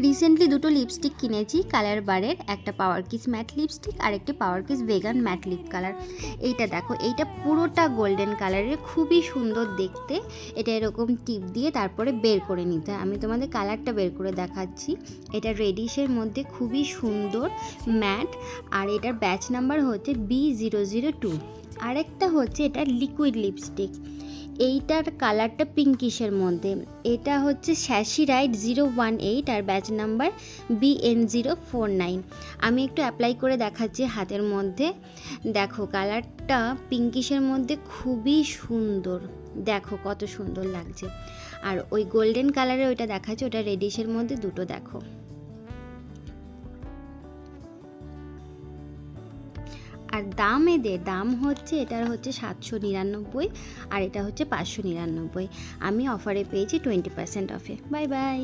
Recently দুটো lipstick কিনেছি colour বারের, একটা পাওয়ার কিস ম্যাট লিপস্টিক আর একটি Power Kiss vegan matte lip colour. এইটা দেখো, এইটা পুরোটা গোল্ডেন কালারের, খুবই সুন্দর দেখতে। এটা এরকম টিপ দিয়ে তারপরে বের করে নিতে হয়। আমি তোমাদের কালারটা বের করে দেখাচ্ছি। এটা রেডিশের মধ্যে খুবই সুন্দর ম্যাট, আর এটার ব্যাচ নাম্বার হচ্ছে B002। আরেকটা হচ্ছে এটা লিকুইড লিপস্টিক, এইটার কালারটা পিঙ্কিশের মধ্যে। এটা হচ্ছে শ্যাসি রাইট 018 আর ব্যাচ নাম্বার BN049। আমি একটু অ্যাপ্লাই করে দেখাচ্ছি হাতের মধ্যে। দেখো কালারটা পিঙ্কিশের মধ্যে খুবই সুন্দর, দেখো কত সুন্দর লাগছে। আর ওই গোল্ডেন কালারে ওইটা দেখাচ্ছে, ওটা রেডিশের মধ্যে দুটো দেখো। আর দাম হচ্ছে, এটার হচ্ছে 799 আর এটা হচ্ছে 599। আমি অফারে পেয়েছি 20% অফে। Bye bye.